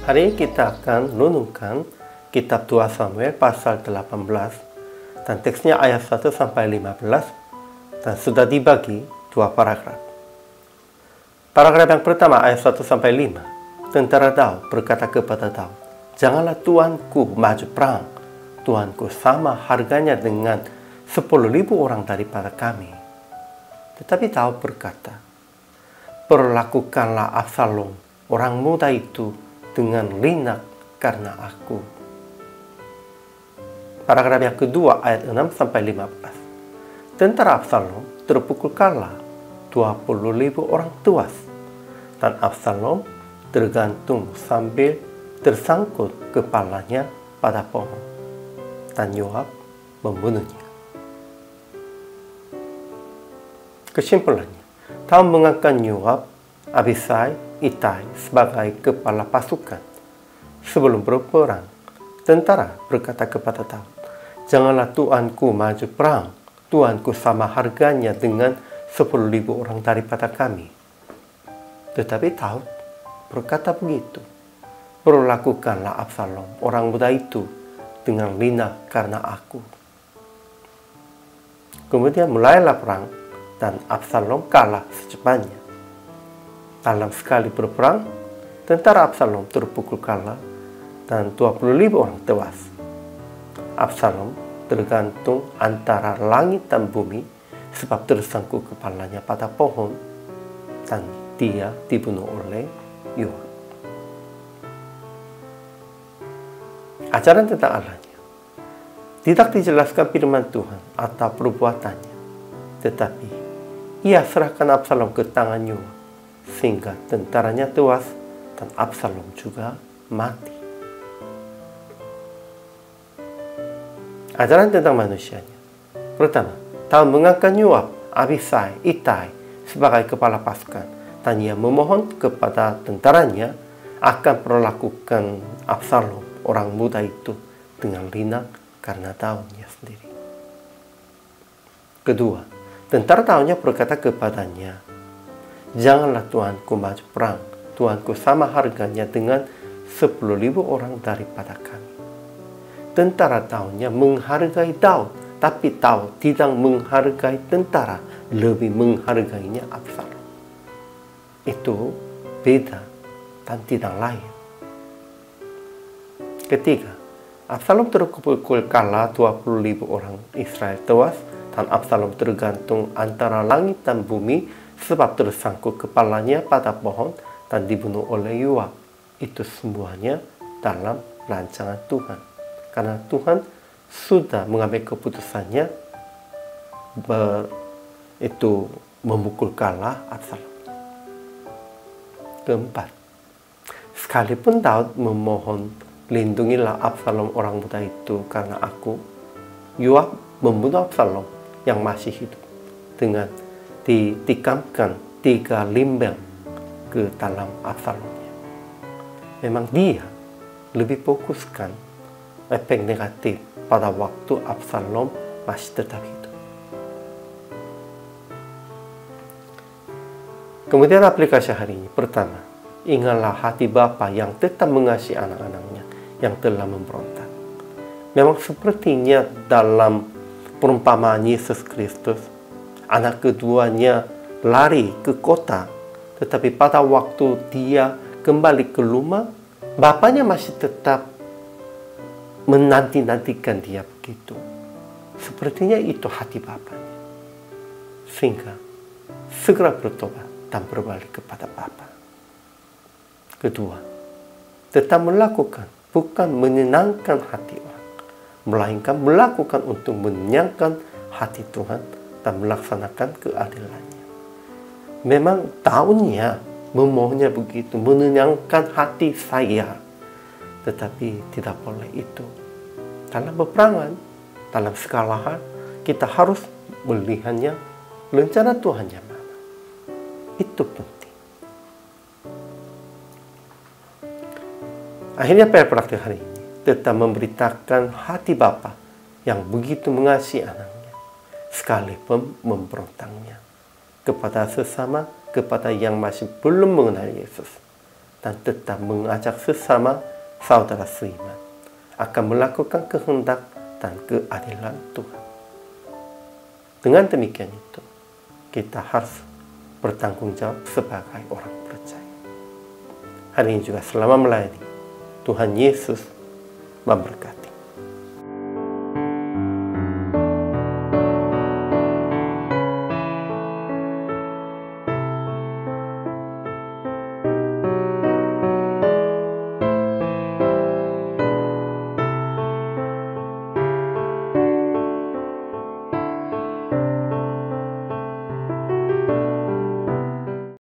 Hari ini kita akan renungkan kitab 2 Samuel pasal 18 dan teksnya ayat 1 sampai 15 dan sudah dibagi dua paragraf. Paragraf yang pertama ayat 1 sampai 5. Tentara Daud berkata kepada Daud, "Janganlah tuanku maju perang. Tuanku sama harganya dengan 10.000 orang daripada kami." Tetapi Daud berkata, "Perlakukanlah Absalom, orang muda itu, dengan linak karena aku." Paragraf yang kedua ayat 6 sampai 15. Tentara Absalom terpukul kalah, 20.000 orang tewas, dan Absalom tergantung sambil tersangkut kepalanya pada pohon, dan Yoab membunuhnya. Kesimpulannya, Daud mengangkat Yoab, Abisai, Itai sebagai kepala pasukan. Sebelum berperang, tentara berkata kepada Daud, "Janganlah tuanku maju perang. Tuanku sama harganya dengan 10.000 orang daripada kami." Tetapi Daud berkata begitu, "Perlakukanlah Absalom, orang muda itu, dengan linak karena aku." Kemudian mulailah perang dan Absalom kalah secepatnya. Dalam sekali berperang, tentara Absalom terpukul kalah dan 20.000 orang tewas. Absalom tergantung antara langit dan bumi sebab tersangkut kepalanya pada pohon, dan dia dibunuh oleh Yoab. Ajaran tentang Allahnya tidak dijelaskan firman Tuhan atau perbuatannya, tetapi ia serahkan Absalom ke tangan Yoab sehingga tentaranya tewas dan Absalom juga mati. Ajaran tentang manusianya. Pertama, Daud mengangkat Yoab, Abisai, Itai sebagai kepala pasukan, dan ia memohon kepada tentaranya akan perlakukan Absalom, orang muda itu, dengan linak karena Daudnya sendiri. Kedua, tentara Daudnya berkata kepadanya, "Janganlah tuanku maju perang. Tuanku sama harganya dengan 10.000 orang daripada kami." Tentara Daudnya menghargai Daud, tapi Daud tidak menghargai tentara, lebih menghargainya Absalom. Itu beda dan tidak lain. Ketiga, Absalom terpukul kalah, 20.000 orang Israel tewas, dan Absalom tergantung antara langit dan bumi sebab tersangkut kepalanya pada pohon dan dibunuh oleh Yoab. Itu semuanya dalam rancangan Tuhan. Karena Tuhan sudah mengambil keputusannya memukul kalah Absalom. Keempat, sekalipun Daud memohon, "Lindungilah Absalom, orang muda itu, karena aku," Yoab membunuh Absalom yang masih hidup dengan ditikamkan 3 limbel ke dalam Absalomnya. Memang dia lebih fokuskan efek negatif pada waktu Absalom masih tetap hidup. Kemudian aplikasi hari ini. Pertama, ingatlah hati Bapa yang tetap mengasihi anak-anaknya yang telah memberontak. Memang sepertinya dalam perumpamaan Yesus Kristus, anak keduanya lari ke kota, tetapi pada waktu dia kembali ke rumah, bapaknya masih tetap menanti-nantikan dia begitu. Sepertinya itu hati bapaknya. Sehingga segera bertobat dan berbalik kepada Bapa. Kedua, tetap melakukan, bukan menyenangkan hati orang, melainkan melakukan untuk menyenangkan hati Tuhan dan melaksanakan keadilannya. Memang tahunnya memohonnya begitu, menyenangkan hati saya, tetapi tidak boleh itu. Dalam peperangan, dalam segala hal, kita harus melihatnya rencana Tuhan yang mana. Itu penting. Akhirnya praktik hari ini tetap memberitakan hati Bapa yang begitu mengasihi anaknya, sekalipun memberontaknya kepada sesama, kepada yang masih belum mengenal Yesus. dan tetap mengajak sesama saudara seiman akan melakukan kehendak dan keadilan Tuhan. Dengan demikian itu, kita harus bertanggung jawab sebagai orang percaya. Hari ini juga selama melayani, Tuhan Yesus memberkati.